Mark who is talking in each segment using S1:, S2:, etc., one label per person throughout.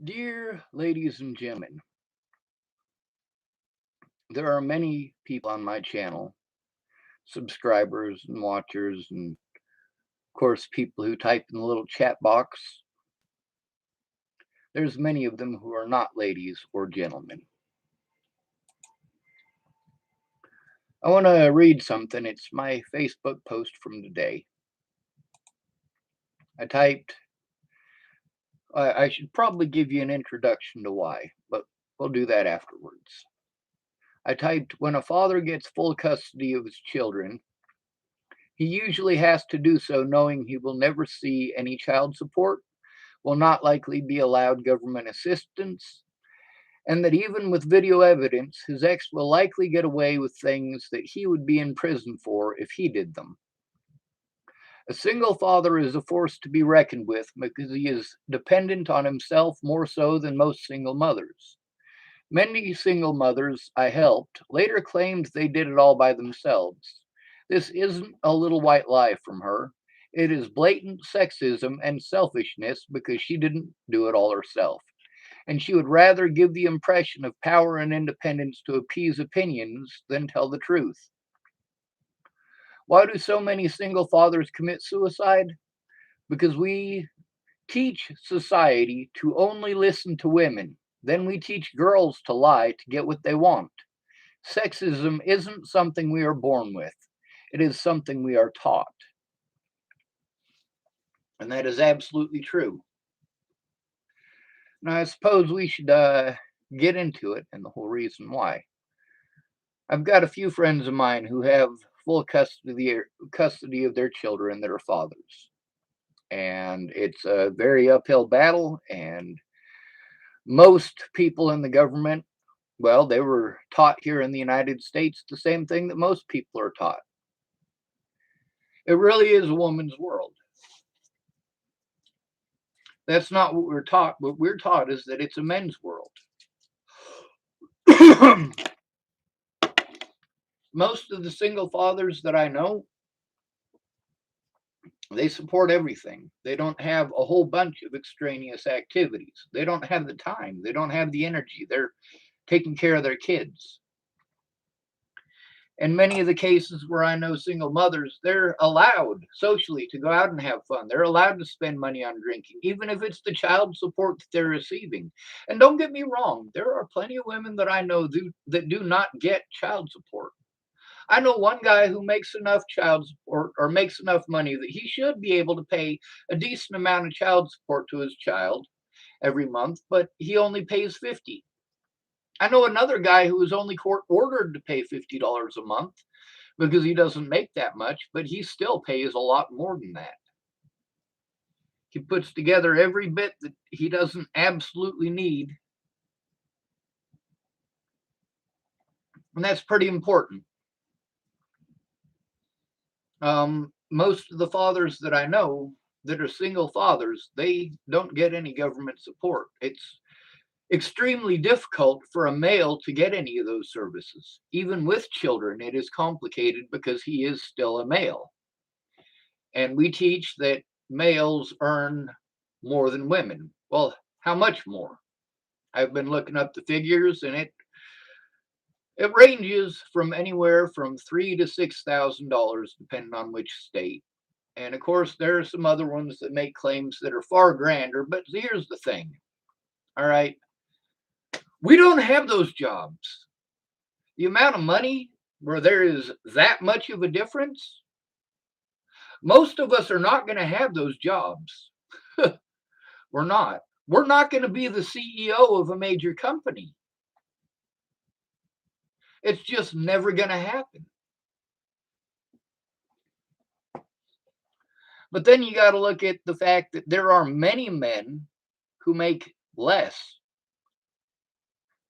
S1: Dear ladies and gentlemen, there are many people on my channel, subscribers and watchers, and of course, people who type in the little chat box. There's many of them who are not ladies or gentlemen. I want to read something. It's my Facebook post from today. I typed, I should probably give you an introduction to why, but we'll do that afterwards. I typed, when a father gets full custody of his children, he usually has to do so knowing he will never see any child support, will not likely be allowed government assistance, and that even with video evidence, his ex will likely get away with things that he would be in prison for if he did them. A single father is a force to be reckoned with because he is dependent on himself more so than most single mothers. Many single mothers I helped later claimed they did it all by themselves. This isn't a little white lie from her. It is blatant sexism and selfishness because she didn't do it all herself. And she would rather give the impression of power and independence to appease opinions than tell the truth. Why do so many single fathers commit suicide? Because we teach society to only listen to women. Then we teach girls to lie to get what they want. Sexism isn't something we are born with, it is something we are taught. And that is absolutely true. Now, I suppose we should get into it and the whole reason why. I've got a few friends of mine who have full custody of their children that are fathers. And it's a very uphill battle. And most people in the government, well, they were taught here in the United States the same thing that most people are taught. It really is a woman's world. That's not what we're taught. What we're taught is that it's a men's world. Most of the single fathers that I know, they support everything. They don't have a whole bunch of extraneous activities. They don't have the time. They don't have the energy. They're taking care of their kids. In many of the cases where I know single mothers, they're allowed socially to go out and have fun. They're allowed to spend money on drinking, even if it's the child support that they're receiving. And don't get me wrong, there are plenty of women that I know that do not get child support. I know one guy who makes enough child support or makes enough money that he should be able to pay a decent amount of child support to his child every month, but he only pays 50. I know another guy who was only court ordered to pay $50 a month because he doesn't make that much, but he still pays a lot more than that. He puts together every bit that he doesn't absolutely need, and that's pretty important. Most of the fathers that I know that are single fathers, they don't get any government support. It's extremely difficult for a male to get any of those services. Even with children, it is complicated because he is still a male. And we teach that males earn more than women. Well, how much more? I've been looking up the figures, and it ranges from anywhere from $3,000 to $6,000, depending on which state. And of course, there are some other ones that make claims that are far grander. But here's the thing. All right, we don't have those jobs. The amount of money where there is that much of a difference, most of us are not going to have those jobs. We're not. We're not going to be the CEO of a major company. It's just never going to happen. But then you got to look at the fact that there are many men who make less.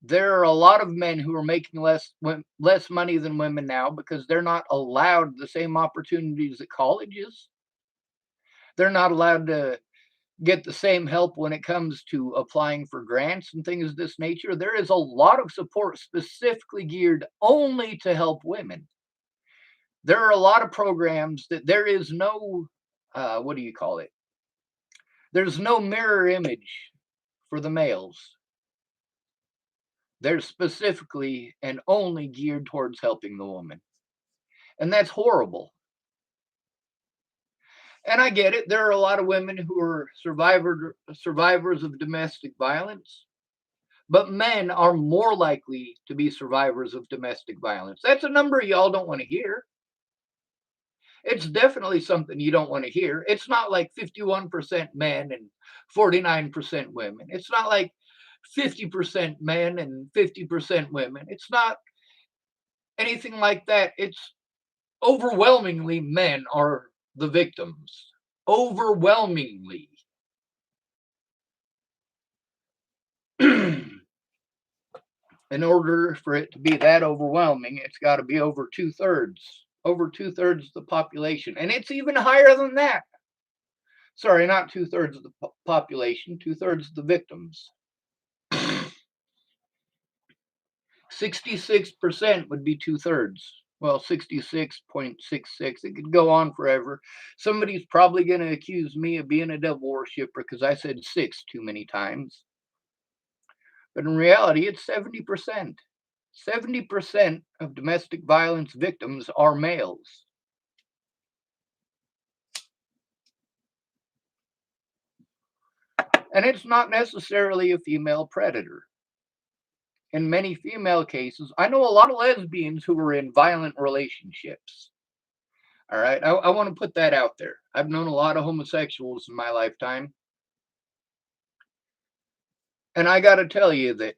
S1: There are a lot of men who are making less money than women now because they're not allowed the same opportunities at colleges. They're not allowed to get the same help when it comes to applying for grants and things of this nature. There is a lot of support specifically geared only to help women. There are a lot of programs that there is no, what do you call it? There's no mirror image for the males. They're specifically and only geared towards helping the woman. And that's horrible. And I get it. There are a lot of women who are survivors of domestic violence, but men are more likely to be survivors of domestic violence. That's a number y'all don't want to hear. It's definitely something you don't want to hear. It's not like 51% men and 49% women. It's not like 50% men and 50% women. It's not anything like that. It's overwhelmingly men are the victims. Overwhelmingly. In order for it to be that overwhelming, it's got to be over 2/3. Over 2/3 of the population. And it's even higher than that. Sorry, not 2/3 of the population, 2/3 of the victims. 66% would be 2/3. Well, 66.66. It could go on forever. Somebody's probably going to accuse me of being a devil worshiper because I said 6 too many times. But in reality, it's 70%. 70% of domestic violence victims are males. And it's not necessarily a female predator. In many female cases, I know a lot of lesbians who were in violent relationships. All right. I want to put that out there. I've known a lot of homosexuals in my lifetime. And I got to tell you that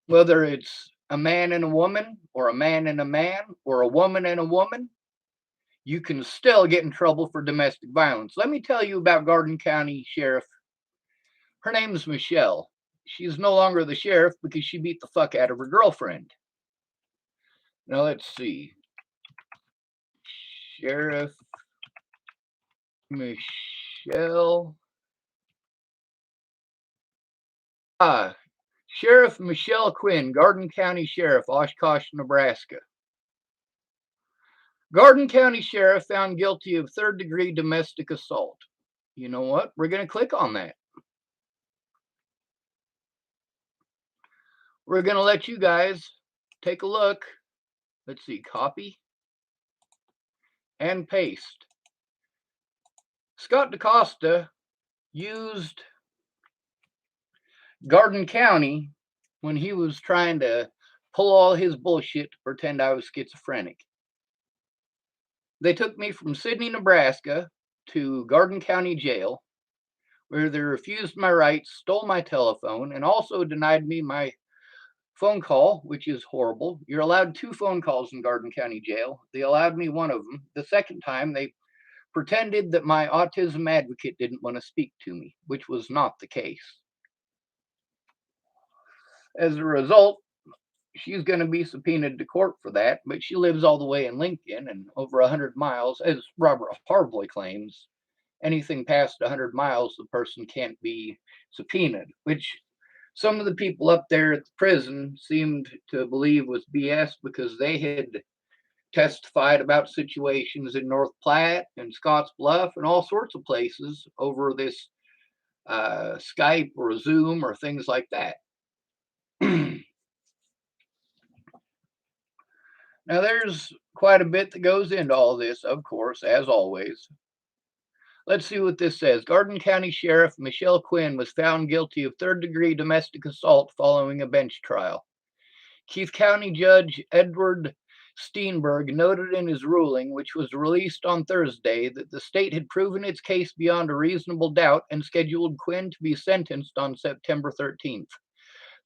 S1: whether it's a man and a woman, or a man and a man, or a woman and a woman, you can still get in trouble for domestic violence. Let me tell you about Garden County Sheriff. Her name is Michelle. She's no longer the sheriff because she beat the fuck out of her girlfriend. Now let's see. Sheriff Michelle. Sheriff Michelle Quinn, Garden County Sheriff, Oshkosh, Nebraska. Garden County Sheriff found guilty of third-degree domestic assault. You know what? We're going to click on that. We're going to let you guys take a look. Let's see, copy and paste. Scott DaCosta used Garden County when he was trying to pull all his bullshit to pretend I was schizophrenic. They took me from Sidney, Nebraska to Garden County Jail, where they refused my rights, stole my telephone, and also denied me my phone call, which is horrible. You're allowed 2 phone calls in Garden County Jail. They allowed me 1 of them. The second time, they pretended that my autism advocate didn't want to speak to me, which was not the case. As a result, she's going to be subpoenaed to court for that, but she lives all the way in Lincoln and over 100 miles. As Robert Harboy claims, anything past 100 miles, the person can't be subpoenaed, which some of the people up there at the prison seemed to believe was BS because they had testified about situations in North Platte and Scotts Bluff and all sorts of places over this Skype or Zoom or things like that. Now, there's quite a bit that goes into all this, of course, as always. Let's see what this says. Garden County Sheriff Michelle Quinn was found guilty of third-degree domestic assault following a bench trial. Keith County Judge Edward Steenberg noted in his ruling, which was released on Thursday, that the state had proven its case beyond a reasonable doubt and scheduled Quinn to be sentenced on September 13th.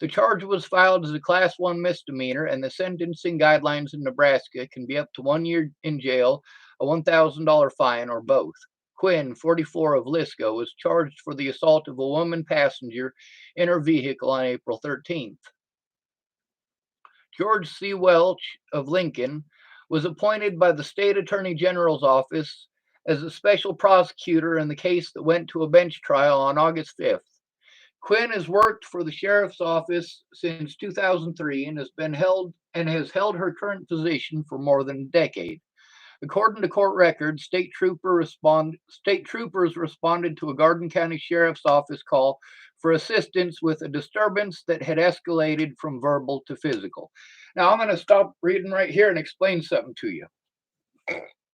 S1: The charge was filed as a Class 1 misdemeanor, and the sentencing guidelines in Nebraska can be up to 1 year in jail, a $1,000 fine, or both. Quinn, 44 of Lisco, was charged for the assault of a woman passenger in her vehicle on April 13th. George C. Welch of Lincoln was appointed by the State Attorney General's office as a special prosecutor in the case that went to a bench trial on August 5th. Quinn has worked for the sheriff's office since 2003 and has held her current position for more than a decade. According to court records, state troopers responded to a Garden County Sheriff's Office call for assistance with a disturbance that had escalated from verbal to physical. Now I'm going to stop reading right here and explain something to you.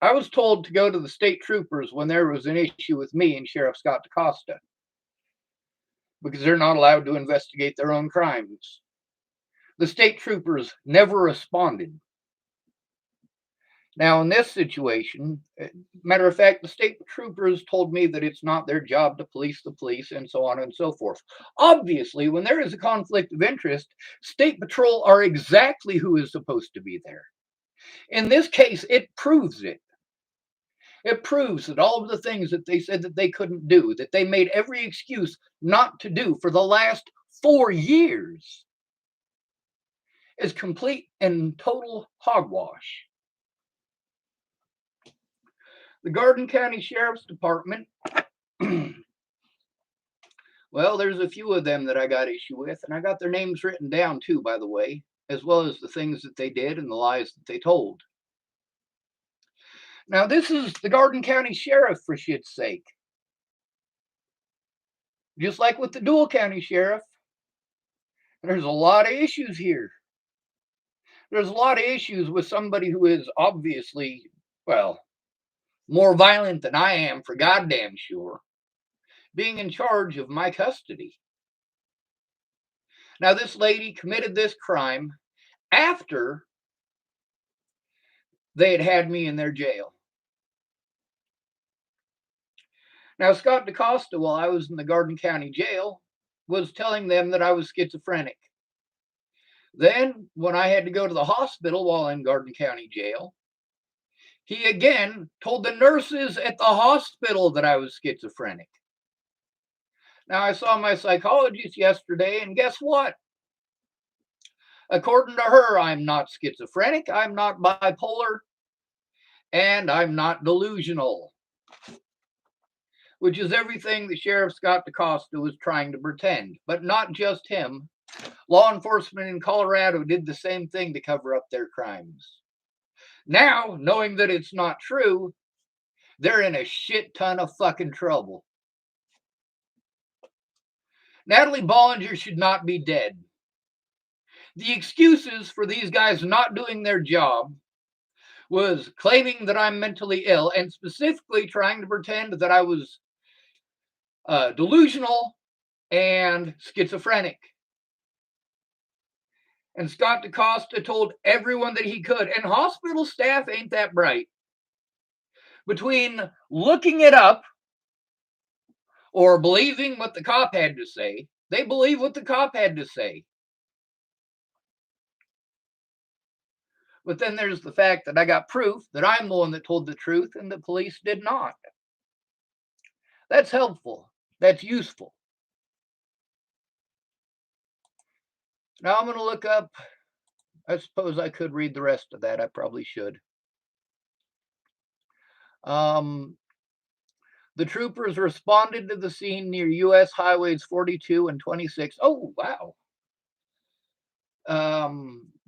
S1: I was told to go to the state troopers when there was an issue with me and Sheriff Scott DaCosta because they're not allowed to investigate their own crimes. The state troopers never responded. Now, in this situation, matter of fact, the state troopers told me that it's not their job to police the police and so on and so forth. Obviously, when there is a conflict of interest, state patrol are exactly who is supposed to be there. In this case, it proves it. It proves that all of the things that they said that they couldn't do, that they made every excuse not to do for the last 4 years, is complete and total hogwash. The Garden County Sheriff's Department, well, there's a few of them that I got issue with, and I got their names written down too, by the way, as well as the things that they did and the lies that they told. Now, this is the Garden County Sheriff, for shit's sake. Just like with the Dual County Sheriff, there's a lot of issues here. There's a lot of issues with somebody who is obviously, well, more violent than I am, for goddamn sure, being in charge of my custody. Now, this lady committed this crime after they had me in their jail. Now, Scott DaCosta, while I was in the Garden County jail, was telling them that I was schizophrenic. Then, when I had to go to the hospital while in Garden County jail, he again told the nurses at the hospital that I was schizophrenic. Now, I saw my psychologist yesterday, and guess what? According to her, I'm not schizophrenic, I'm not bipolar, and I'm not delusional, which is everything that Sheriff Scott DaCosta was trying to pretend. But not just him. Law enforcement in Colorado did the same thing to cover up their crimes. Now, knowing that it's not true, they're in a shit ton of fucking trouble. Natalie Bollinger should not be dead. The excuses for these guys not doing their job was claiming that I'm mentally ill and specifically trying to pretend that I was delusional and schizophrenic. And Scott DaCosta told everyone that he could, and hospital staff ain't that bright. Between looking it up or believing what the cop had to say, they believe what the cop had to say. But then there's the fact that I got proof that I'm the one that told the truth and the police did not. That's helpful. That's useful. Now I'm going to look up, I suppose I could read the rest of that. I probably should. The troopers responded to the scene near U.S. Highways 42 and 26. Oh, wow.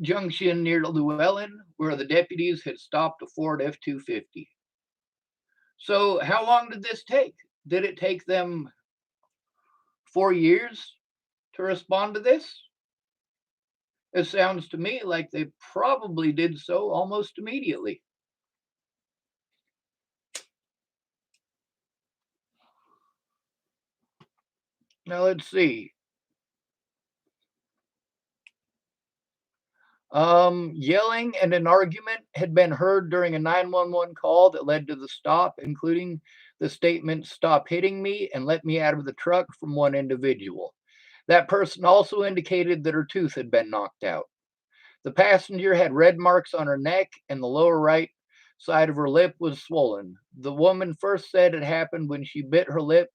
S1: Junction near Llewellyn, where the deputies had stopped a Ford F-250. So how long did this take? Did it take them 4 years to respond to this? It sounds to me like they probably did so almost immediately. Now let's see. Yelling and an argument had been heard during a 911 call that led to the stop, including the statement, "Stop hitting me and let me out of the truck," from one individual. That person also indicated that her tooth had been knocked out. The passenger had red marks on her neck, and the lower right side of her lip was swollen. The woman first said it happened when she bit her lip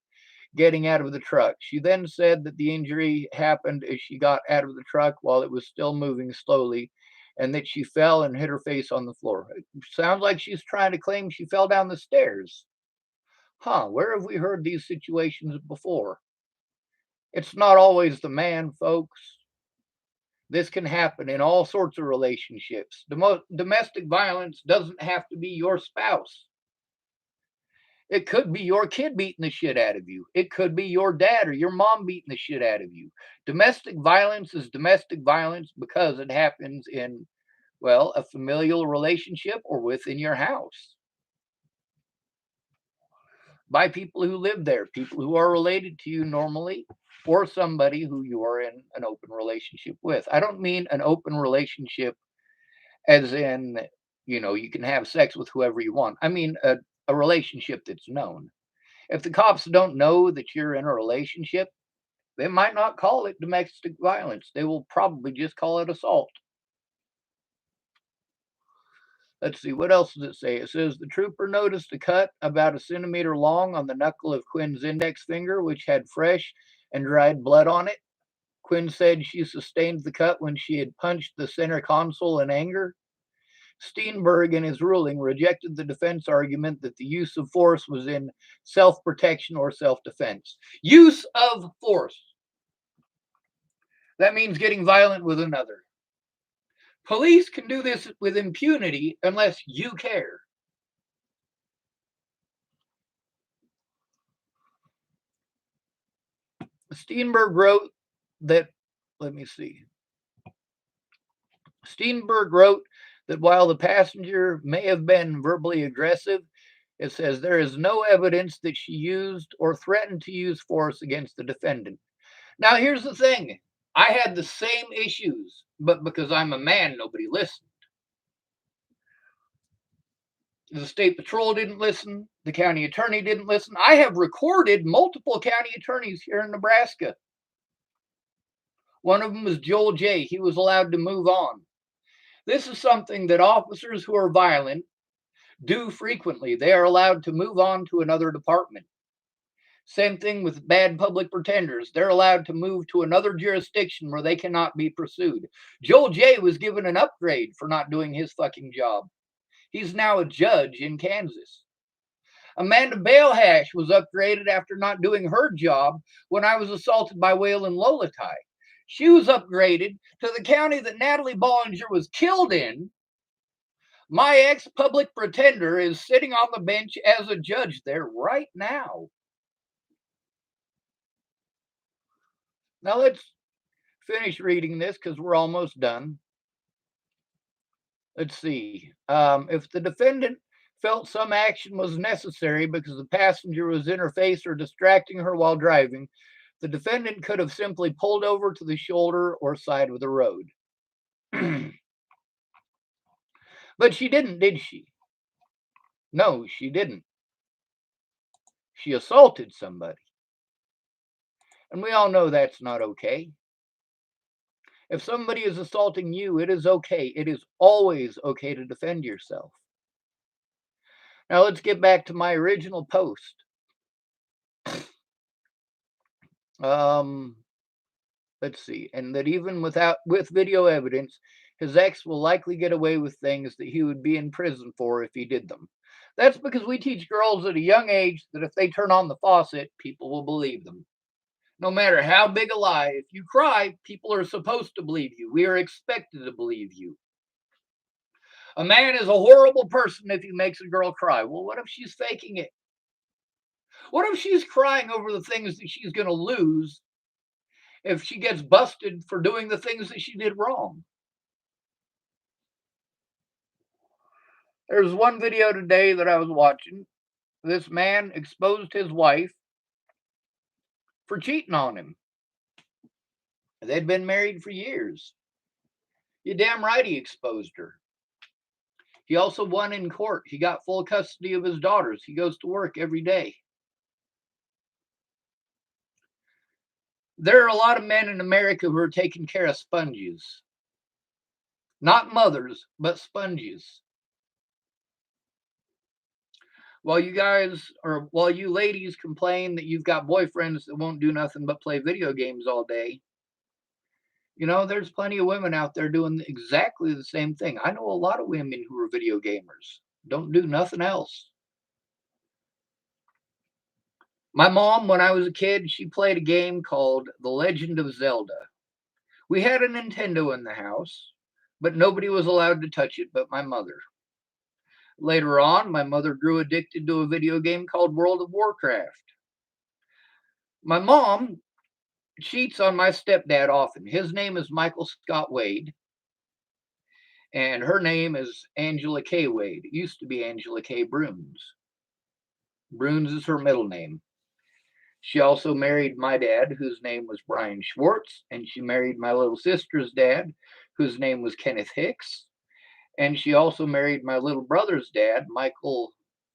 S1: getting out of the truck. She then said that the injury happened as she got out of the truck while it was still moving slowly, and that she fell and hit her face on the floor. It sounds like she's trying to claim she fell down the stairs. Where have we heard these situations before? It's not always the man, folks. This can happen in all sorts of relationships. Domestic violence doesn't have to be your spouse. It could be your kid beating the shit out of you. It could be your dad or your mom beating the shit out of you. Domestic violence is domestic violence because it happens in, well, a familial relationship or within your house by people who live there, people who are related to you normally, or somebody who you are in an open relationship with. I don't mean an open relationship as in, you can have sex with whoever you want. I mean a relationship that's known. If the cops don't know that you're in a relationship, they might not call it domestic violence. They will probably just call it assault. Let's see, what else does it say? It says the trooper noticed a cut about a centimeter long on the knuckle of Quinn's index finger, which had fresh and dried blood on it. Quinn said she sustained the cut when she had punched the center console in anger. Steenberg, in his ruling, rejected the defense argument that the use of force was in self protection or self defense. Use of force. That means getting violent with another. Police can do this with impunity unless you care. Steenberg wrote that, let me see. Steenberg wrote that while the passenger may have been verbally aggressive, it says there is no evidence that she used or threatened to use force against the defendant. Now, here's the thing. I had the same issues, but because I'm a man, nobody listened. The state patrol didn't listen. The county attorney didn't listen. I have recorded multiple county attorneys here in Nebraska. One of them was Joel J. He was allowed to move on. This is something that officers who are violent do frequently. They are allowed to move on to another department. Same thing with bad public pretenders. They're allowed to move to another jurisdiction where they cannot be pursued. Joel J was given an upgrade for not doing his fucking job. He's now a judge in Kansas. Amanda Balehash was upgraded after not doing her job when I was assaulted by Waylon Lolatai. She was upgraded to the county that Natalie Bollinger was killed in. My ex-public pretender is sitting on the bench as a judge there right now. Now let's finish reading this because we're almost done. Let's see. If the defendant felt some action was necessary because the passenger was in her face or distracting her while driving, the defendant could have simply pulled over to the shoulder or side of the road. But she didn't, did she? No, she didn't. She assaulted somebody. And we all know that's not okay. If somebody is assaulting you, it is okay. It is always okay to defend yourself. Now let's get back to my original post. Let's see. And that even with video evidence, his ex will likely get away with things that he would be in prison for if he did them. That's because we teach girls at a young age that if they turn on the faucet, people will believe them. No matter how big a lie, if you cry, people are supposed to believe you. We are expected to believe you. A man is a horrible person if he makes a girl cry. Well, what if she's faking it? What if she's crying over the things that she's going to lose if she gets busted for doing the things that she did wrong? There's one video today that I was watching. This man exposed his wife for cheating on him. They'd been married for years. You're damn right he exposed her. He also won in court. He got full custody of his daughters. He goes to work every day. There are a lot of men in America who are taking care of sponges. Not mothers, but sponges. While you ladies complain that you've got boyfriends that won't do nothing but play video games all day, there's plenty of women out there doing exactly the same thing. I know a lot of women who are video gamers, don't do nothing else. My mom, when I was a kid, she played a game called The Legend of Zelda. We had a Nintendo in the house, but nobody was allowed to touch it but my mother. Later on, my mother grew addicted to a video game called World of Warcraft. My mom cheats on my stepdad often. His name is Michael Scott Wade, and her name is Angela K. Wade. It used to be Angela K. Bruns. Bruns is her middle name. She also married my dad, whose name was Brian Schwartz, and she married my little sister's dad, whose name was Kenneth Hicks. And she also married my little brother's dad. Michael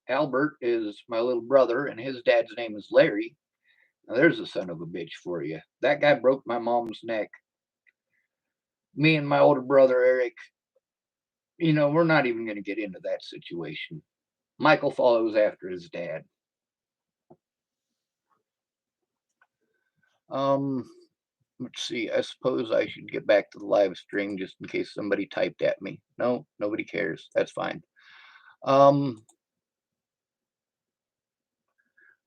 S1: Albert is my little brother, and his dad's name is Larry. Now, there's a son of a bitch for you. That guy broke my mom's neck. Me and my older brother, Eric, we're not even going to get into that situation. Michael follows after his dad. Let's see. I suppose I should get back to the live stream just in case somebody typed at me. No, nobody cares. That's fine.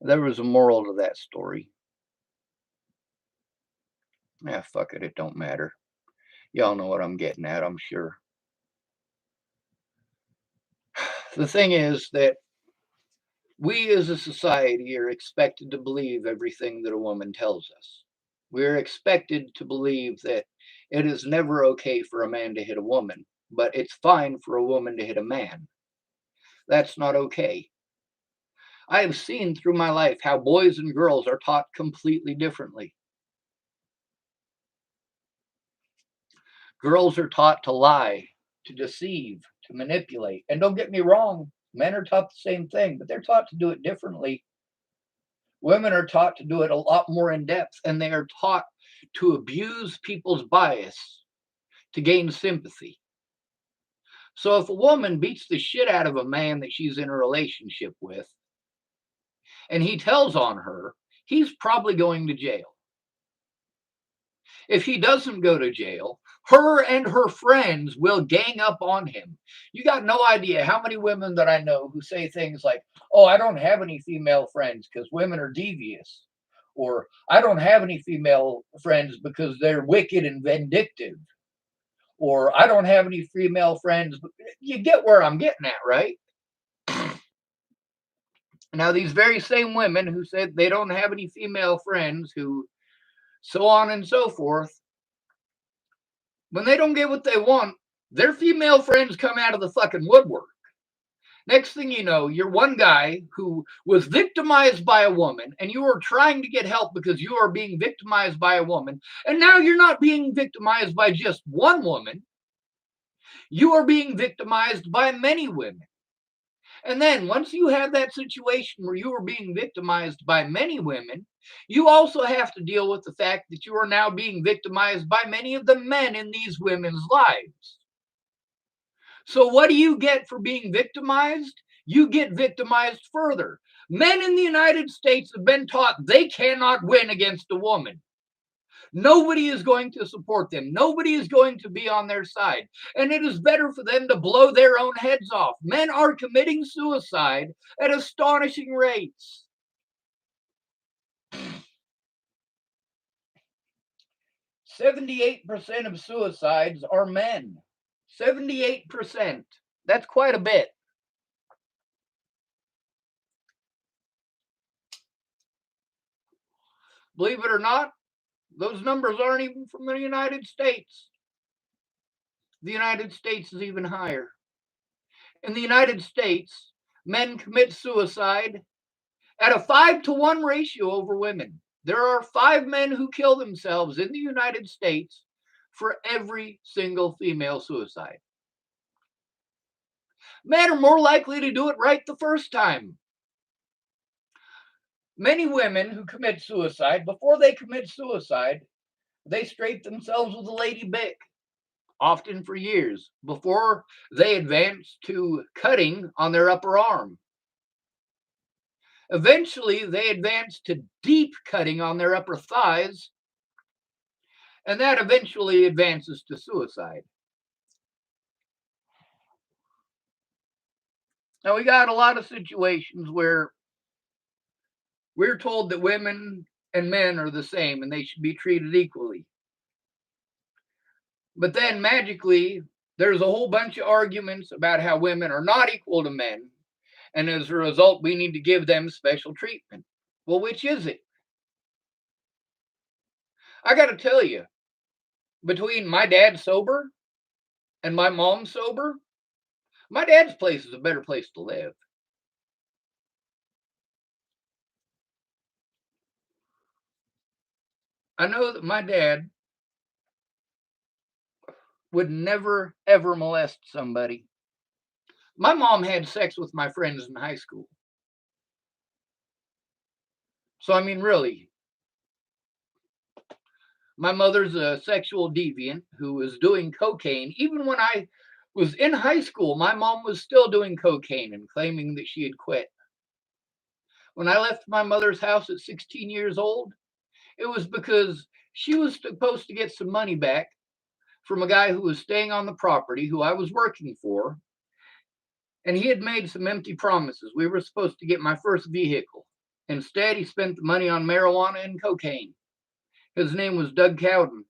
S1: There was a moral to that story. Yeah, fuck it. It don't matter. Y'all know what I'm getting at, I'm sure. The thing is that we as a society are expected to believe everything that a woman tells us. We're expected to believe that it is never okay for a man to hit a woman, but it's fine for a woman to hit a man. That's not okay. I have seen through my life how boys and girls are taught completely differently. Girls are taught to lie, to deceive, to manipulate. And don't get me wrong, men are taught the same thing, but they're taught to do it differently. Women are taught to do it a lot more in depth, and they are taught to abuse people's bias to gain sympathy. So if a woman beats the shit out of a man that she's in a relationship with, and he tells on her, he's probably going to jail. If he doesn't go to jail, her and her friends will gang up on him. You got no idea how many women that I know who say things like, oh, I don't have any female friends because women are devious. Or I don't have any female friends because they're wicked and vindictive. Or I don't have any female friends. You get where I'm getting at, right? Now, these very same women who said they don't have any female friends, who so on and so forth, when they don't get what they want, their female friends come out of the fucking woodwork. Next thing you know, you're one guy who was victimized by a woman, and you are trying to get help because you are being victimized by a woman. And now you're not being victimized by just one woman. You are being victimized by many women. And then once you have that situation where you are being victimized by many women, you also have to deal with the fact that you are now being victimized by many of the men in these women's lives. So what do you get for being victimized? You get victimized further. Men in the United States have been taught they cannot win against a woman. Nobody is going to support them. Nobody is going to be on their side. And it is better for them to blow their own heads off. Men are committing suicide at astonishing rates. 78% of suicides are men. 78%. That's quite a bit. Believe it or not, those numbers aren't even from the United States. The United States is even higher. In the United States, men commit suicide at a 5-to-1 ratio over women. There are 5 men who kill themselves in the United States for every single female suicide. Men are more likely to do it right the first time. Many women who commit suicide, before they commit suicide, they scrape themselves with a lady bick, often for years, before they advance to cutting on their upper arm. Eventually, they advance to deep cutting on their upper thighs, and that eventually advances to suicide. Now, we got a lot of situations where we're told that women and men are the same and they should be treated equally. But then magically, there's a whole bunch of arguments about how women are not equal to men. And as a result, we need to give them special treatment. Well, which is it? I got to tell you, between my dad sober and my mom sober, my dad's place is a better place to live. I know that my dad would never, ever molest somebody. My mom had sex with my friends in high school. So, I mean, really, my mother's a sexual deviant who was doing cocaine. Even when I was in high school, my mom was still doing cocaine and claiming that she had quit. When I left my mother's house at 16 years old, it was because she was supposed to get some money back from a guy who was staying on the property who I was working for. And he had made some empty promises. We were supposed to get my first vehicle. Instead, he spent the money on marijuana and cocaine. His name was Doug Cowden.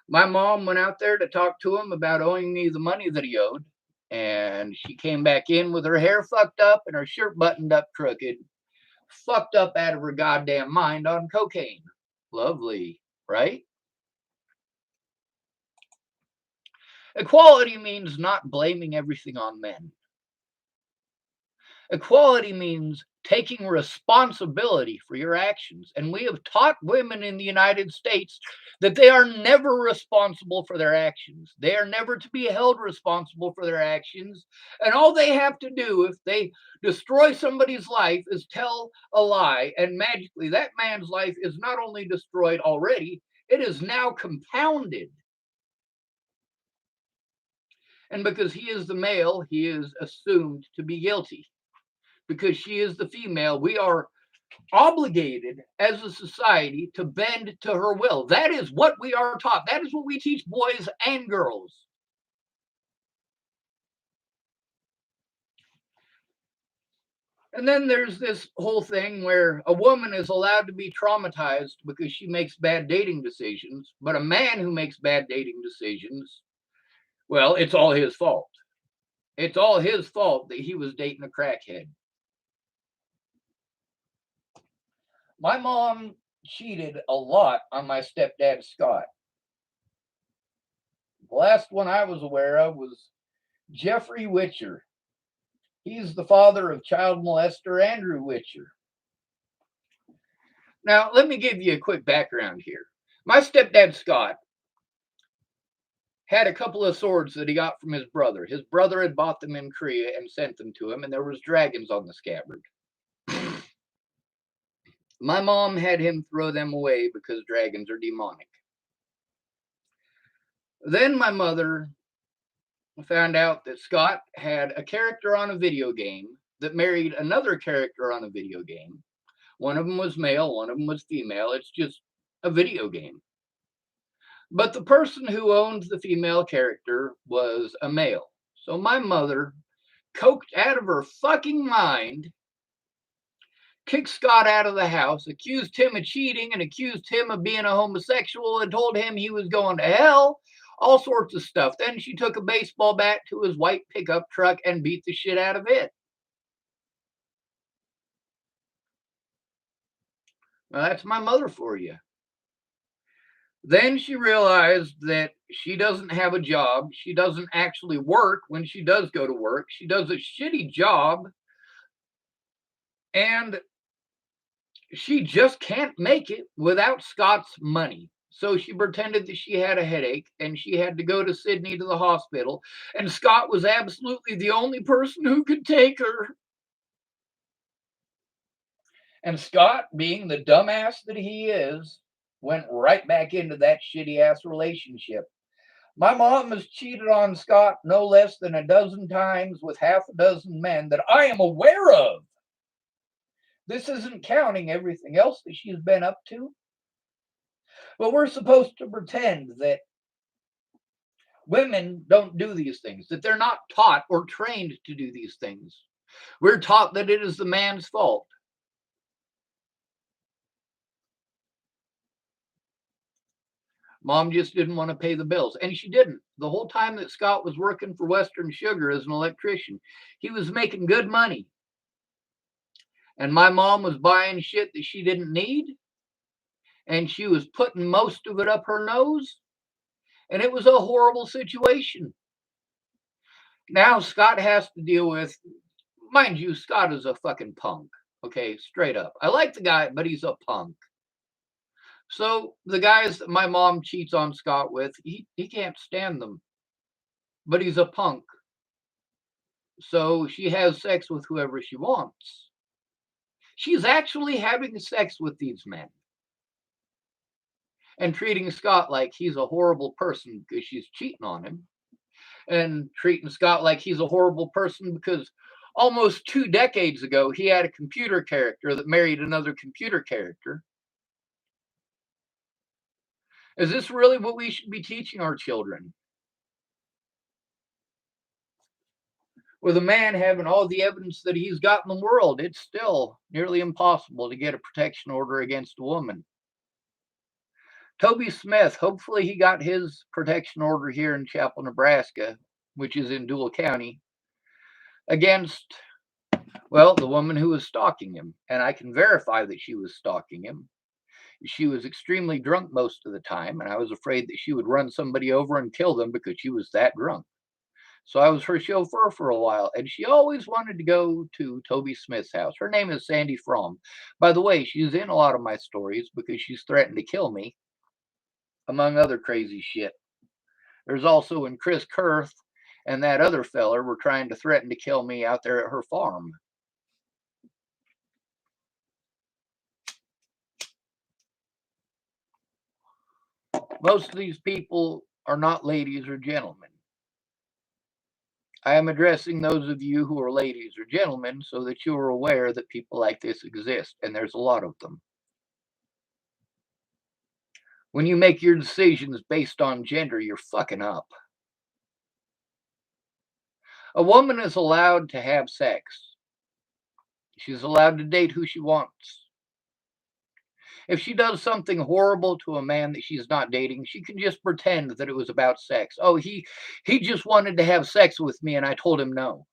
S1: My mom went out there to talk to him about owing me the money that he owed. And she came back in with her hair fucked up and her shirt buttoned up crooked, fucked up out of her goddamn mind on cocaine. Lovely, right? Equality means not blaming everything on men. Equality means taking responsibility for your actions. And we have taught women in the United States that they are never responsible for their actions. They are never to be held responsible for their actions. And all they have to do if they destroy somebody's life is tell a lie. And magically, that man's life is not only destroyed already, it is now compounded. And because he is the male, he is assumed to be guilty. Because she is the female, we are obligated as a society to bend to her will. That is what we are taught. That is what we teach boys and girls. And then there's this whole thing where a woman is allowed to be traumatized because she makes bad dating decisions, but a man who makes bad dating decisions, well, it's all his fault. It's all his fault that he was dating a crackhead. My mom cheated a lot on my stepdad, Scott. The last one I was aware of was Jeffrey Witcher. He's the father of child molester Andrew Witcher. Now, let me give you a quick background here. My stepdad, Scott, had a couple of swords that he got from his brother. His brother had bought them in Korea and sent them to him, and there was dragons on the scabbard. My mom had him throw them away because dragons are demonic. Then my mother found out that Scott had a character on a video game that married another character on a video game. One of them was male, one of them was female. It's just a video game. But the person who owned the female character was a male. So my mother, coked out of her fucking mind, kicked Scott out of the house, accused him of cheating and accused him of being a homosexual and told him he was going to hell, all sorts of stuff. Then she took a baseball bat to his white pickup truck and beat the shit out of it. Well, that's my mother for you. Then she realized that she doesn't have a job. She doesn't actually work when she does go to work. She does a shitty job. And she just can't make it without Scott's money. So she pretended that she had a headache and she had to go to Sydney to the hospital. And Scott was absolutely the only person who could take her. And Scott, being the dumbass that he is, went right back into that shitty ass relationship. My mom has cheated on Scott no less than a dozen times with half a dozen men that I am aware of. This isn't counting everything else that she's been up to. But we're supposed to pretend that women don't do these things, that they're not taught or trained to do these things. We're taught that it is the man's fault. Mom just didn't want to pay the bills. And she didn't. The whole time that Scott was working for Western Sugar as an electrician, he was making good money. And my mom was buying shit that she didn't need. And she was putting most of it up her nose. And it was a horrible situation. Now Scott has to deal with, mind you, Scott is a fucking punk. Okay, straight up. I like the guy, but he's a punk. So the guys that my mom cheats on Scott with, he can't stand them. But he's a punk. So she has sex with whoever she wants. She's actually having sex with these men and treating Scott like he's a horrible person because she's cheating on him, and treating Scott like he's a horrible person because almost 2 decades ago he had a computer character that married another computer character. Is this really what we should be teaching our children? With a man having all the evidence that he's got in the world, it's still nearly impossible to get a protection order against a woman. Toby Smith, hopefully he got his protection order here in Chapel, Nebraska, which is in Dual County, against, well, the woman who was stalking him. And I can verify that she was stalking him. She was extremely drunk most of the time, and I was afraid that she would run somebody over and kill them because she was that drunk. So I was her chauffeur for a while, and she always wanted to go to Toby Smith's house. Her name is Sandy Fromm. By the way, she's in a lot of my stories because she's threatened to kill me, among other crazy shit. There's also when Chris Kurth and that other feller were trying to threaten to kill me out there at her farm. Most of these people are not ladies or gentlemen. I am addressing those of you who are ladies or gentlemen so that you are aware that people like this exist, and there's a lot of them. When you make your decisions based on gender, you're fucking up. A woman is allowed to have sex. She's allowed to date who she wants. If she does something horrible to a man that she's not dating, she can just pretend that it was about sex. Oh, he just wanted to have sex with me and I told him no.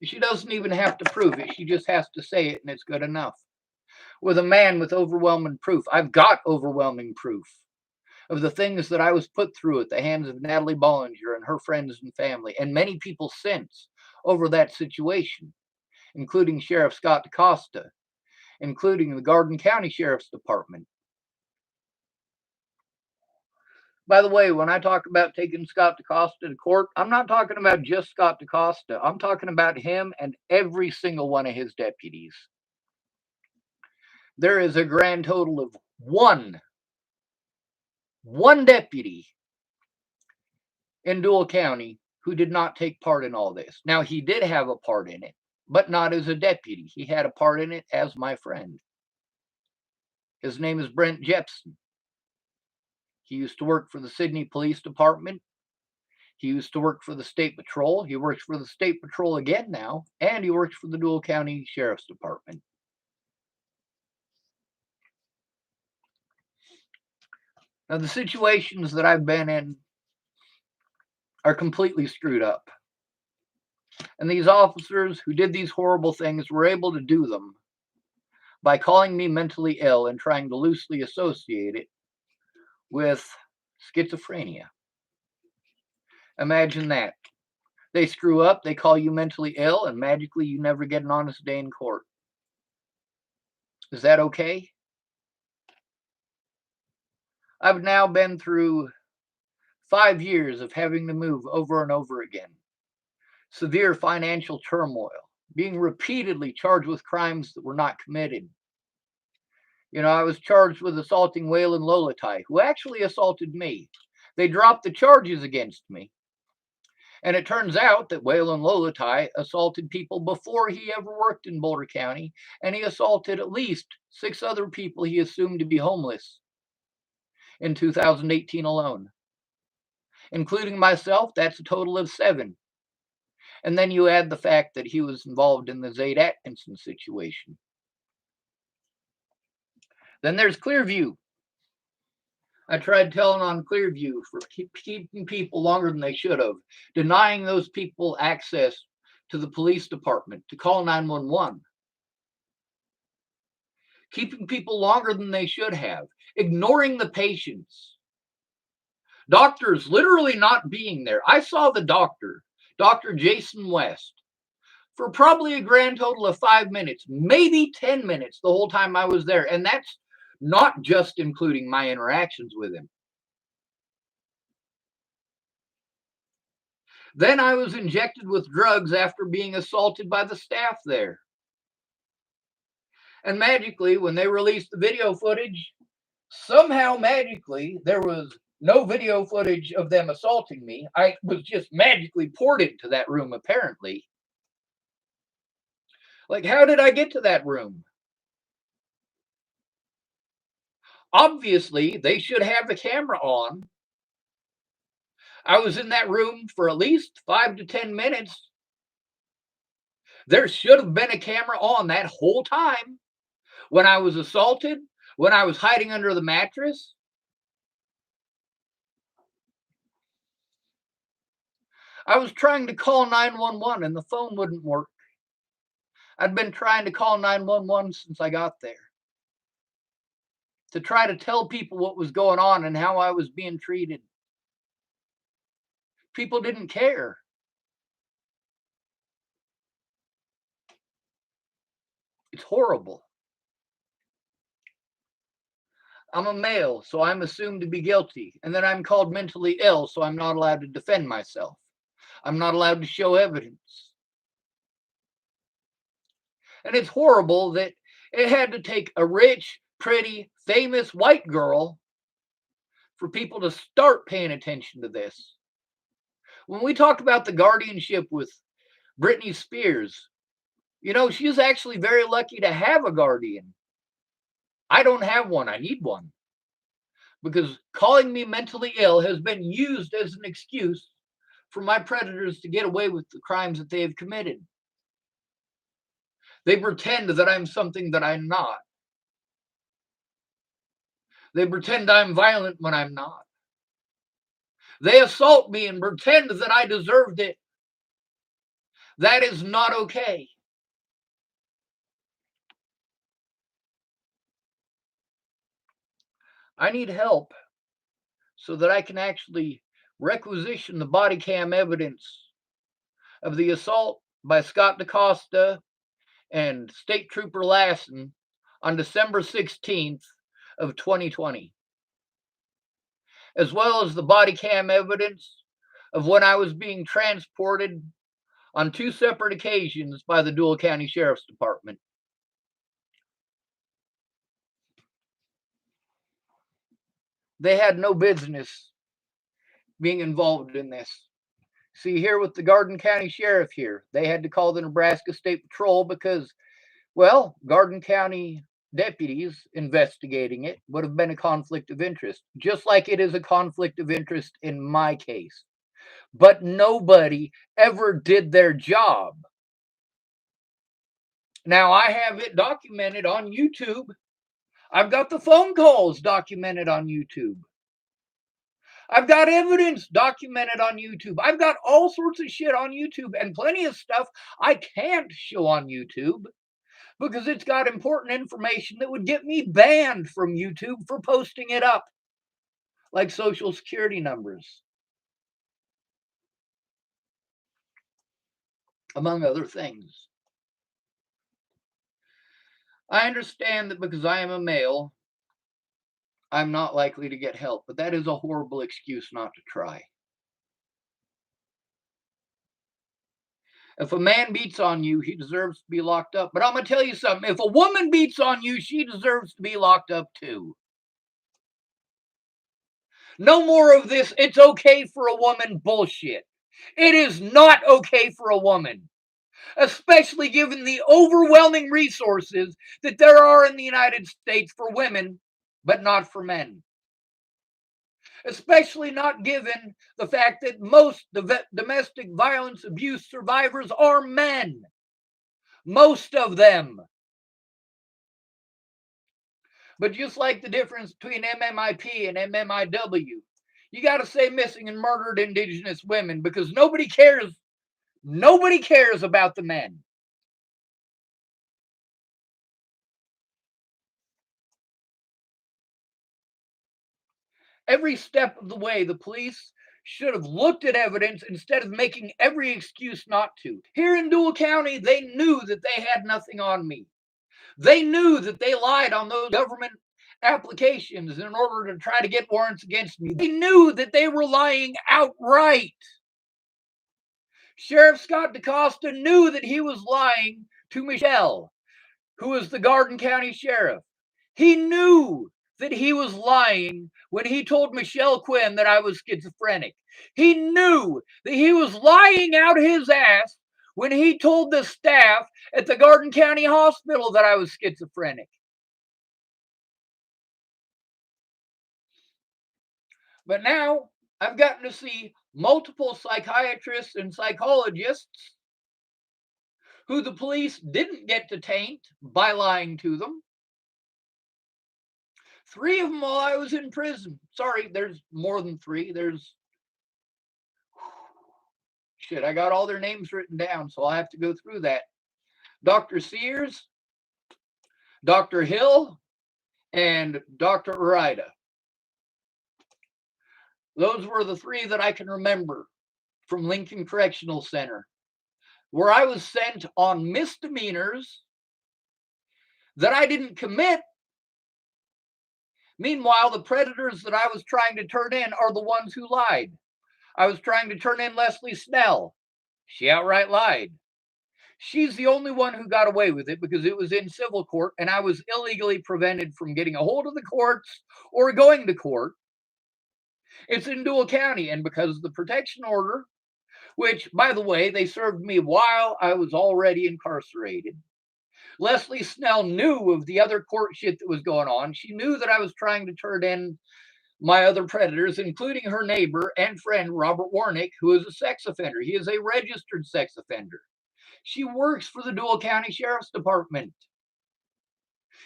S1: She doesn't even have to prove it. She just has to say it and it's good enough. With a man with overwhelming proof, I've got overwhelming proof of the things that I was put through at the hands of Natalie Bollinger and her friends and family, and many people since, over that situation, including Sheriff Scott DaCosta, including the Garden County Sheriff's Department. By the way, when I talk about taking Scott DaCosta to court, I'm not talking about just Scott DaCosta. I'm talking about him and every single one of his deputies. There is a grand total of one deputy in Dual County who did not take part in all this. Now, he did have a part in it, but not as a deputy. He had a part in it as my friend. His name is Brent Jepson. He used to work for the Sydney Police Department. He used to work for the State Patrol. He works for the State Patrol again now, and he works for the Dual County Sheriff's Department. Now, the situations that I've been in are completely screwed up. And these officers who did these horrible things were able to do them by calling me mentally ill and trying to loosely associate it with schizophrenia. Imagine that. They screw up, they call you mentally ill, and magically you never get an honest day in court. Is that okay? I've now been through 5 years of having to move over and over again. Severe financial turmoil, being repeatedly charged with crimes that were not committed. You know, I was charged with assaulting Waylon Lolatai, who actually assaulted me. They dropped the charges against me. And it turns out that Waylon Lolatai assaulted people before he ever worked in Boulder County, and he assaulted at least 6 other people he assumed to be homeless in 2018 alone. Including myself, that's a total of 7. And then you add the fact that he was involved in the Zaid Atkinson situation. Then there's Clearview. I tried telling on Clearview for keeping people longer than they should have, denying those people access to the police department to call 911, keeping people longer than they should have, ignoring the patients, doctors literally not being there. I saw the doctor, Dr. Jason West, for probably a grand total of 5 minutes, maybe 10 minutes the whole time I was there. And that's not just including my interactions with him. Then I was injected with drugs after being assaulted by the staff there. And magically, when they released the video footage, somehow magically, there was no video footage of them assaulting me. I was just magically poured into that room, apparently. Like, how did I get to that room? Obviously, they should have the camera on. I was in that room for at least 5 to 10 minutes. There should have been a camera on that whole time. When I was assaulted, when I was hiding under the mattress. I was trying to call 911 and the phone wouldn't work. I'd been trying to call 911 since I got there, to try to tell people what was going on and how I was being treated. People didn't care. It's horrible. I'm a male, so I'm assumed to be guilty. And then I'm called mentally ill, so I'm not allowed to defend myself. I'm not allowed to show evidence. And it's horrible that it had to take a rich, pretty, famous white girl for people to start paying attention to this. When we talk about the guardianship with Britney Spears, you know, she was actually very lucky to have a guardian. I don't have one. I need one. Because calling me mentally ill has been used as an excuse for my predators to get away with the crimes that they have committed. They pretend that I'm something that I'm not. They pretend I'm violent when I'm not. They assault me and pretend that I deserved it. That is not okay. I need help so that I can actually requisition the body cam evidence of the assault by Scott DaCosta and State Trooper Lassen on December 16th of 2020, as well as the body cam evidence of when I was being transported on 2 separate occasions by the Dual County Sheriff's Department. They had no business being involved in this. See, here with the Garden County Sheriff here, they had to call the Nebraska State Patrol because, well, Garden County deputies investigating it would have been a conflict of interest, just like it is a conflict of interest in my case. But nobody ever did their job. Now, I have it documented on YouTube. I've got the phone calls documented on YouTube. I've got evidence documented on YouTube. I've got all sorts of shit on YouTube and plenty of stuff I can't show on YouTube because it's got important information that would get me banned from YouTube for posting it up, like social security numbers, among other things. I understand that because I am a male, I'm not likely to get help, but that is a horrible excuse not to try. If a man beats on you, he deserves to be locked up. But I'm going to tell you something. If a woman beats on you, she deserves to be locked up too. No more of this, it's okay for a woman bullshit. It is not okay for a woman, especially given the overwhelming resources that there are in the United States for women, but not for men. Especially not given the fact that most domestic violence abuse survivors are men. Most of them. But just like the difference between MMIP and MMIW, you got to say missing and murdered Indigenous women because nobody cares. Nobody cares about the men. Every step of the way, the police should have looked at evidence instead of making every excuse not to. Here in Dual County, they knew that they had nothing on me. They knew that they lied on those government applications in order to try to get warrants against me. They knew that they were lying outright. Sheriff Scott DaCosta knew that he was lying to Michelle, who was the Garden County Sheriff. He knew that he was lying when he told Michelle Quinn that I was schizophrenic. He knew that he was lying out his ass when he told the staff at the Garden County Hospital that I was schizophrenic. But now I've gotten to see multiple psychiatrists and psychologists who the police didn't get to taint by lying to them. 3 of them while I was in prison. Sorry, there's more than 3. Shit, I got all their names written down, so I'll have to go through that. Dr. Sears, Dr. Hill, and Dr. Urida. Those were the 3 that I can remember from Lincoln Correctional Center, where I was sent on misdemeanors that I didn't commit. Meanwhile, the predators that I was trying to turn in are the ones who lied. I was trying to turn in Leslie Snell. She outright lied. She's the only one who got away with it because it was in civil court and I was illegally prevented from getting a hold of the courts or going to court. It's in Dual County, and because of the protection order, which, by the way, they served me while I was already incarcerated. Leslie Snell knew of the other court shit that was going on. She knew that I was trying to turn in my other predators, including her neighbor and friend, Robert Warnick, who is a sex offender. He is a registered sex offender. She works for the Dual County Sheriff's Department.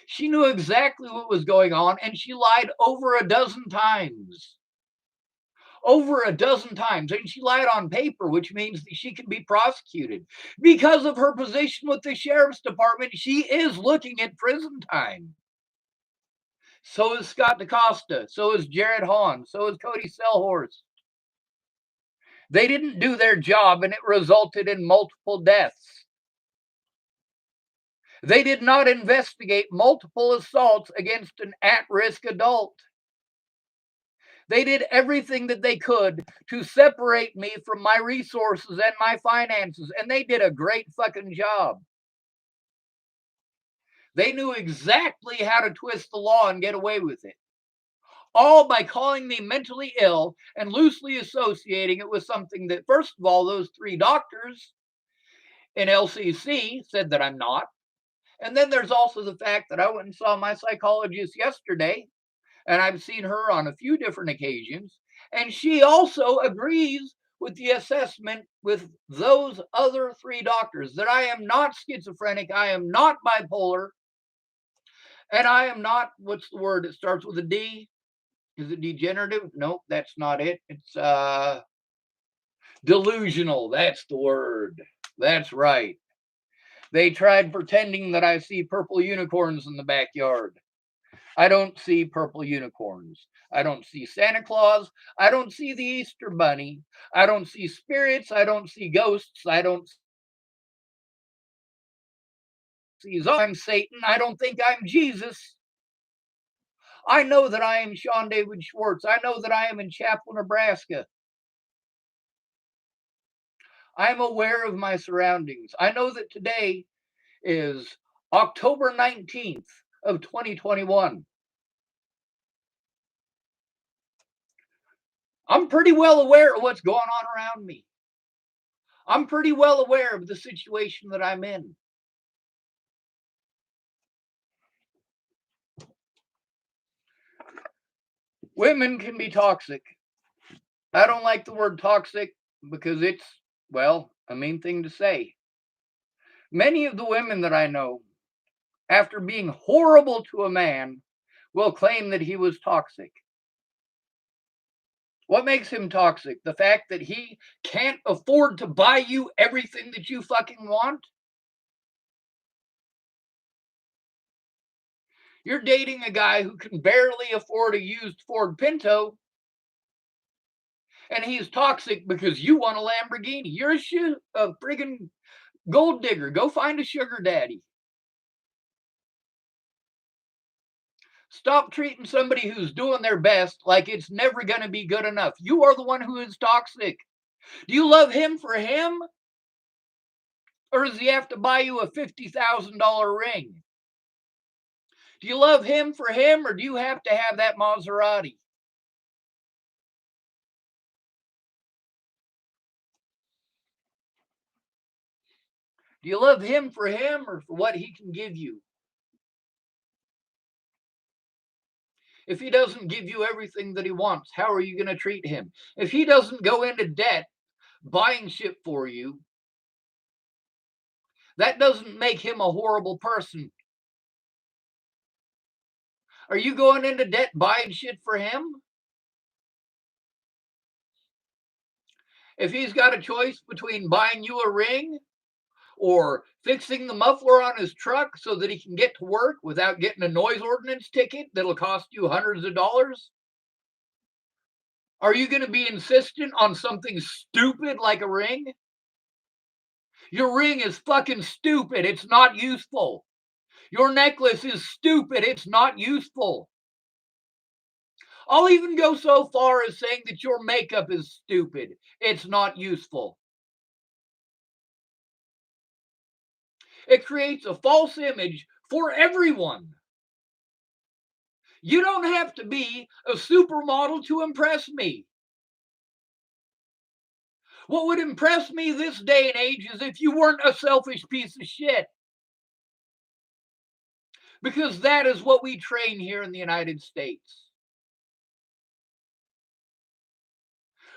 S1: She knew exactly what was going on, and she lied over a dozen times. Over a dozen times. And she lied on paper, which means that she can be prosecuted. Because of her position with the Sheriff's Department, she is looking at prison time. So is Scott DaCosta. So is Jared Hahn. So is Cody Selhorst. They didn't do their job, and it resulted in multiple deaths. They did not investigate multiple assaults against an at-risk adult. They did everything that they could to separate me from my resources and my finances, and they did a great fucking job. They knew exactly how to twist the law and get away with it. All by calling me mentally ill and loosely associating it with something that, first of all, those 3 doctors in LCC said that I'm not. And then there's also the fact that I went and saw my psychologist yesterday, and I've seen her on a few different occasions, and she also agrees with the assessment with those other 3 doctors that I am not schizophrenic, I am not bipolar, and I am not, what's the word? It starts with a D. Is it degenerative? Nope, that's not it. It's delusional. That's the word. That's right. They tried pretending that I see purple unicorns in the backyard. I don't see purple unicorns. I don't see Santa Claus. I don't see the Easter Bunny. I don't see spirits. I don't see ghosts. I don't see I'm Satan. I don't think I'm Jesus. I know that I am Sean David Schwartz. I know that I am in Chapel, Nebraska. I'm aware of my surroundings. I know that today is October 19th of 2021. I'm pretty well aware of what's going on around me. I'm pretty well aware of the situation that I'm in. Women can be toxic. I don't like the word toxic because it's, well, a mean thing to say. Many of the women that I know, after being horrible to a man, will claim that he was toxic. What makes him toxic? The fact that he can't afford to buy you everything that you fucking want? You're dating a guy who can barely afford a used Ford Pinto, and he's toxic because you want a Lamborghini. You're a friggin' gold digger. Go find a sugar daddy. Stop treating somebody who's doing their best like it's never going to be good enough. You are the one who is toxic. Do you love him for him? Or does he have to buy you a $50,000 ring? Do you love him for him, or do you have to have that Maserati? Do you love him for him or for what he can give you? If he doesn't give you everything that he wants, how are you going to treat him? If he doesn't go into debt buying shit for you, that doesn't make him a horrible person. Are you going into debt buying shit for him? If he's got a choice between buying you a ring or fixing the muffler on his truck so that he can get to work without getting a noise ordinance ticket that'll cost you hundreds of dollars, are you going to be insistent on something stupid like a ring? Your ring is fucking stupid. It's not useful. Your necklace is stupid. It's not useful. I'll even go so far as saying that your makeup is stupid. It's not useful. It creates a false image for everyone. You don't have to be a supermodel to impress me. What would impress me this day and age is if you weren't a selfish piece of shit. Because that is what we train here in the United States.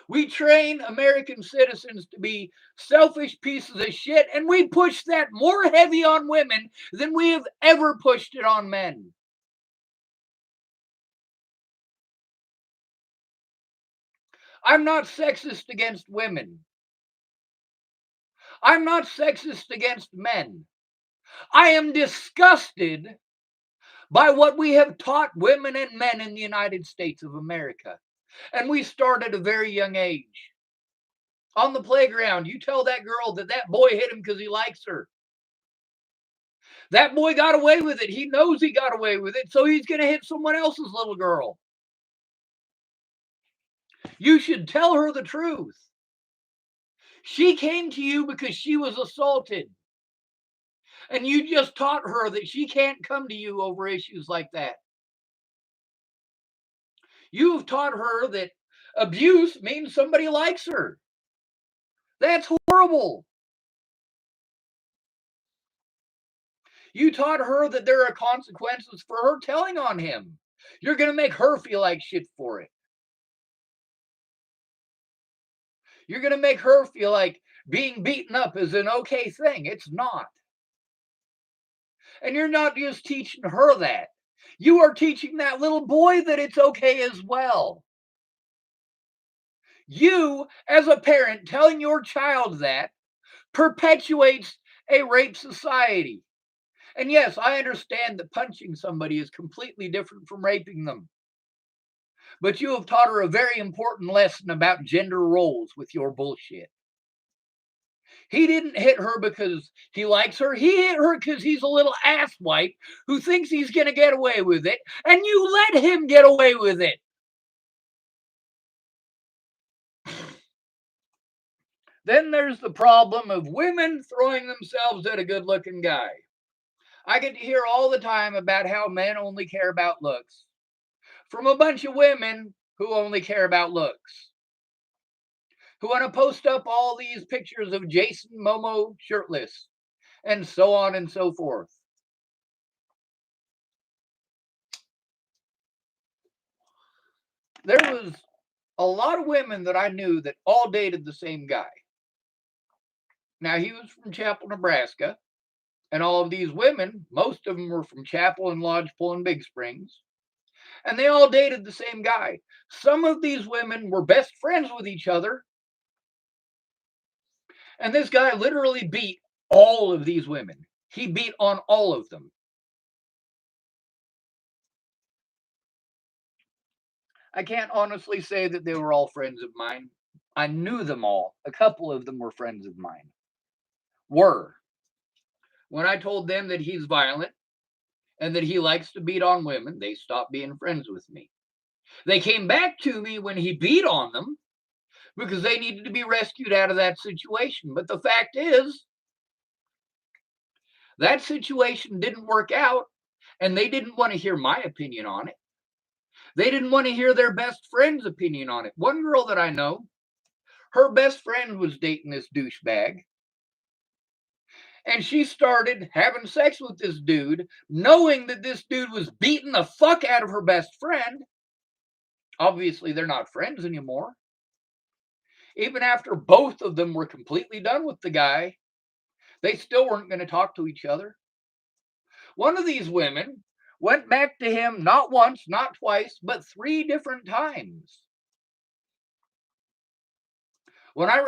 S1: We train American citizens to be selfish pieces of shit, and we push that more heavy on women than we have ever pushed it on men. I'm not sexist against women. I'm not sexist against men. I am disgusted by what we have taught women and men in the United States of America. And we start at a very young age. On the playground, you tell that girl that that boy hit him because he likes her. That boy got away with it. He knows he got away with it, so he's going to hit someone else's little girl. You should tell her the truth. She came to you because she was assaulted. And you just taught her that she can't come to you over issues like that. You've taught her that abuse means somebody likes her. That's horrible. You taught her that there are consequences for her telling on him. You're going to make her feel like shit for it. You're going to make her feel like being beaten up is an okay thing. It's not. And you're not just teaching her that. You are teaching that little boy that it's okay as well. You, as a parent, telling your child that perpetuates a rape society. And yes, I understand that punching somebody is completely different from raping them. But you have taught her a very important lesson about gender roles with your bullshit. He didn't hit her because he likes her. He hit her because he's a little asswipe who thinks he's going to get away with it, and you let him get away with it. Then there's the problem of women throwing themselves at a good-looking guy. I get to hear all the time about how men only care about looks from a bunch of women who only care about looks, who want to post up all these pictures of Jason Momoa shirtless, and so on and so forth. There was a lot of women that I knew that all dated the same guy. Now, he was from Chapel, Nebraska, and all of these women, most of them were from Chapel and Lodgepole and Big Springs. And they all dated the same guy. Some of these women were best friends with each other, and this guy literally beat all of these women. He beat on all of them. I can't honestly say that they were all friends of mine. I knew them all. A couple of them were friends of mine. Were. When I told them that he's violent and that he likes to beat on women, they stopped being friends with me. They came back to me when he beat on them because they needed to be rescued out of that situation. But the fact is, that situation didn't work out, and they didn't want to hear my opinion on it. They didn't want to hear their best friend's opinion on it. One girl that I know, her best friend was dating this douchebag, and she started having sex with this dude, knowing that this dude was beating the fuck out of her best friend. Obviously, they're not friends anymore. Even after both of them were completely done with the guy, they still weren't going to talk to each other. One of these women went back to him not once, not twice, but 3 different times. When I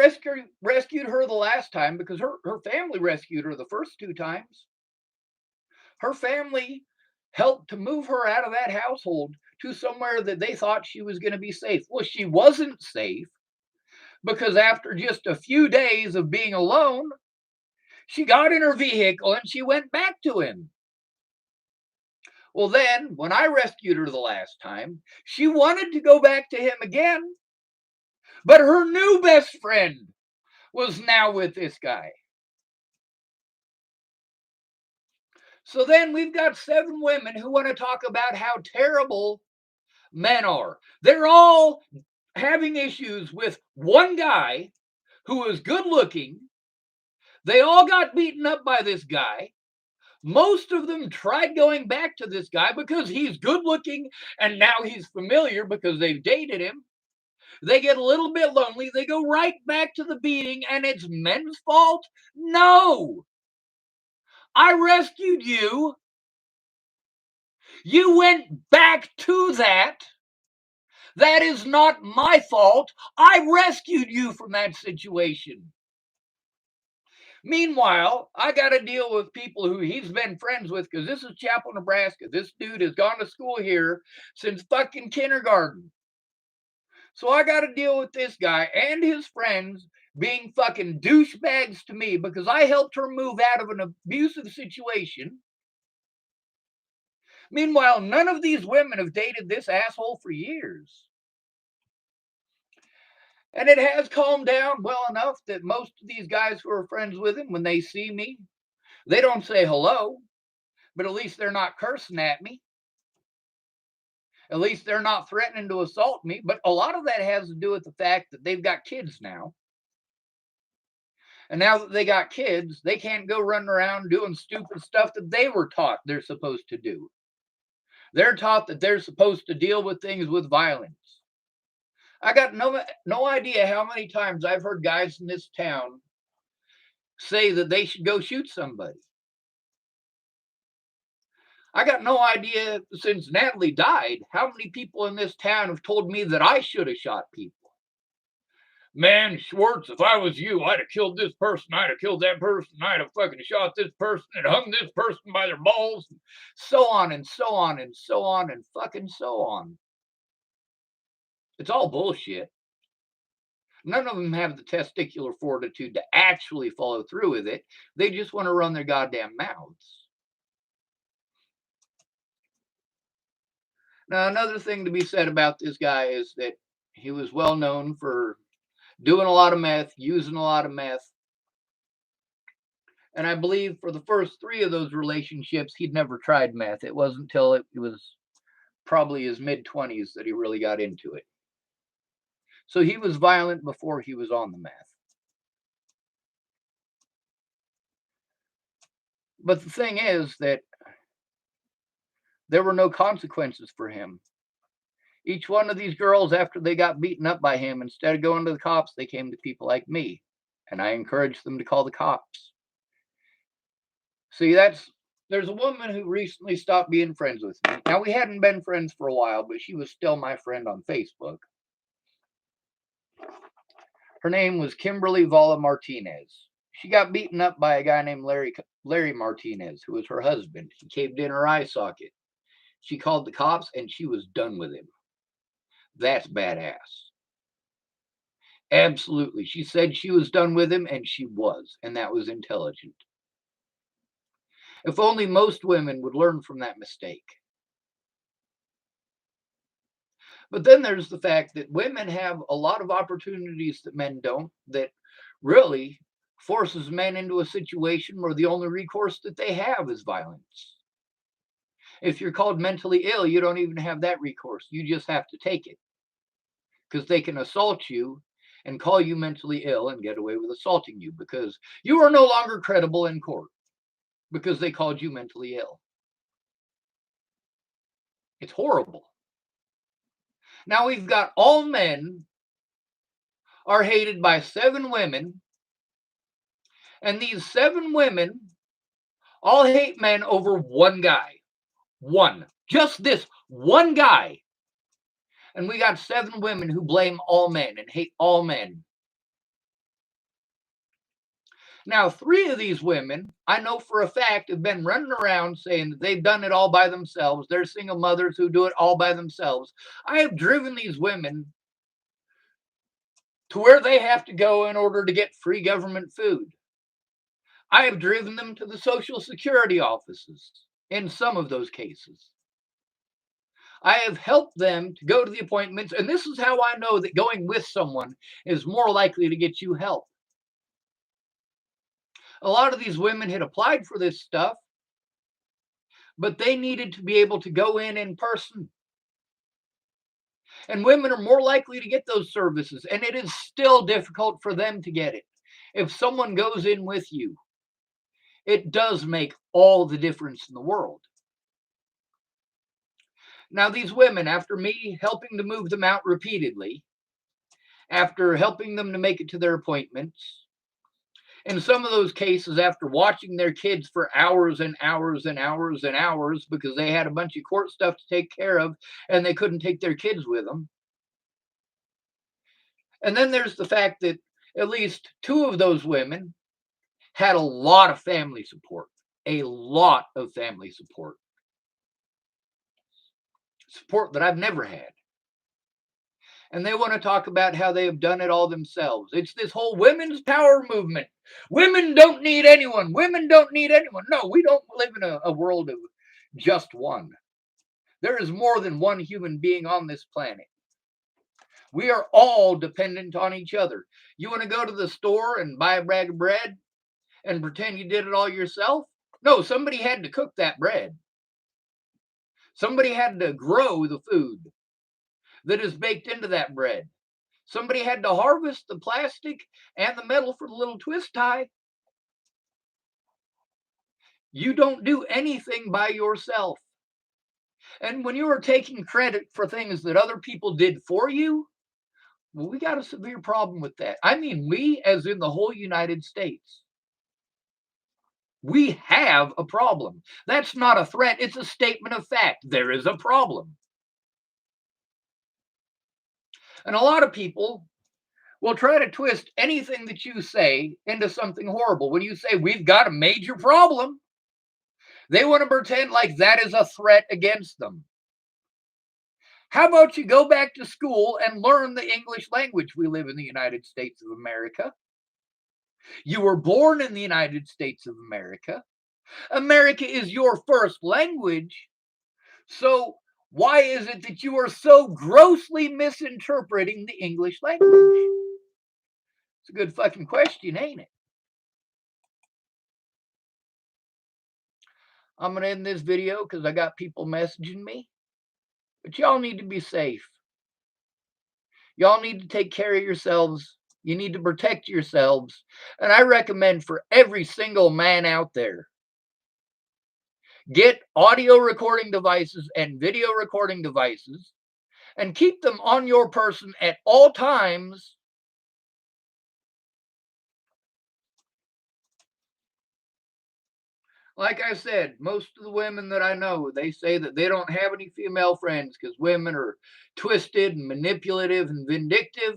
S1: rescued her the last time, because her family rescued her the first 2 times, her family helped to move her out of that household to somewhere that they thought she was going to be safe. Well, she wasn't safe because after just a few days of being alone, she got in her vehicle and she went back to him. Well, then, when I rescued her the last time, she wanted to go back to him again, but her new best friend was now with this guy. So then we've got 7 women who want to talk about how terrible men are. They're all having issues with one guy who is good looking. They all got beaten up by this guy. Most of them tried going back to this guy because he's good looking and now he's familiar because they've dated him. They get a little bit lonely. They go right back to the beating, and it's men's fault? No. I rescued you. You went back to that. That is not my fault. I rescued you from that situation. Meanwhile, I got to deal with people who he's been friends with because this is Chapel, Nebraska. This dude has gone to school here since fucking kindergarten. So I got to deal with this guy and his friends being fucking douchebags to me because I helped her move out of an abusive situation. Meanwhile, none of these women have dated this asshole for years. And it has calmed down well enough that most of these guys who are friends with him, when they see me, they don't say hello, but at least they're not cursing at me. At least they're not threatening to assault me. But a lot of that has to do with the fact that they've got kids now. And now that they got kids, they can't go running around doing stupid stuff that they were taught they're supposed to do. They're taught that they're supposed to deal with things with violence. I got no idea how many times I've heard guys in this town say that they should go shoot somebody. I got no idea since Natalie died how many people in this town have told me that I should have shot people. Man, Schwartz, if I was you, I'd have killed this person, I'd have killed that person, I'd have fucking shot this person and hung this person by their balls, so on and so on and so on and fucking so on. It's all bullshit. None of them have the testicular fortitude to actually follow through with it. They just want to run their goddamn mouths. Now, another thing to be said about this guy is that he was well known for doing a lot of meth, using a lot of meth. And I believe for the first 3 of those relationships, he'd never tried meth. It wasn't until it was probably his mid-20s that he really got into it. So he was violent before he was on the meth. But the thing is that there were no consequences for him. Each one of these girls, after they got beaten up by him, instead of going to the cops, they came to people like me. And I encouraged them to call the cops. See, that's There's a woman who recently stopped being friends with me. Now, we hadn't been friends for a while, but she was still my friend on Facebook. Her name was Kimberly Vala Martinez. She got beaten up by a guy named Larry Martinez, who was her husband. He caved in her eye socket. She called the cops and she was done with him. That's badass. Absolutely. She said she was done with him, and she was, and that was intelligent. If only most women would learn from that mistake. But then there's the fact that women have a lot of opportunities that men don't, that really forces men into a situation where the only recourse that they have is violence. If you're called mentally ill, you don't even have that recourse. You just have to take it because they can assault you and call you mentally ill and get away with assaulting you because you are no longer credible in court because they called you mentally ill. It's horrible. Now we've got all men are hated by 7 women, and these 7 women all hate men over one guy. One. Just this one guy. And we got 7 women who blame all men and hate all men. Now, 3 of these women, I know for a fact, have been running around saying that they've done it all by themselves. They're single mothers who do it all by themselves. I have driven these women to where they have to go in order to get free government food. I have driven them to the Social Security offices in some of those cases. I have helped them to go to the appointments, and this is how I know that going with someone is more likely to get you help. A lot of these women had applied for this stuff, but they needed to be able to go in person. And women are more likely to get those services, and it is still difficult for them to get it. If someone goes in with you, it does make all the difference in the world. Now, these women, after me helping to move them out repeatedly, after helping them to make it to their appointments, in some of those cases, after watching their kids for hours and hours and hours and hours because they had a bunch of court stuff to take care of and they couldn't take their kids with them. And then there's the fact that at least 2 of those women had a lot of family support, a lot of family support that I've never had. And they want to talk about how they have done it all themselves. It's this whole women's power movement. Women don't need anyone. Women don't need anyone. No, we don't live in a world of just one. There is more than one human being on this planet. We are all dependent on each other. You want to go to the store and buy a bag of bread and pretend you did it all yourself? No, somebody had to cook that bread. Somebody had to grow the food that is baked into that bread. Somebody had to harvest the plastic and the metal for the little twist tie. You don't do anything by yourself. And when you are taking credit for things that other people did for you, well, we got a severe problem with that. I mean, we, as in the whole United States, we have a problem. That's not a threat. It's a statement of fact. There is a problem. And a lot of people will try to twist anything that you say into something horrible. When you say, we've got a major problem, they want to pretend like that is a threat against them. How about you go back to school and learn the English language? We live in the United States of America. You were born in the United States of America. America is your first language. So why is it that you are so grossly misinterpreting the English language? It's a good fucking question, ain't it? I'm going to end this video because I got people messaging me. But y'all need to be safe. Y'all need to take care of yourselves. You need to protect yourselves. And I recommend for every single man out there, get audio recording devices and video recording devices and keep them on your person at all times. Like I said, most of the women that I know, they say that they don't have any female friends because women are twisted and manipulative and vindictive.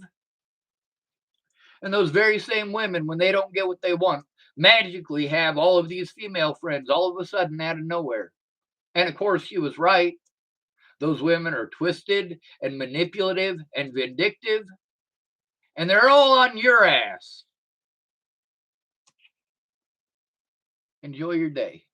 S1: And those very same women, when they don't get what they want, magically have all of these female friends all of a sudden out of nowhere. And of course, she was right. Those women are twisted and manipulative and vindictive, and they're all on your ass. Enjoy your day.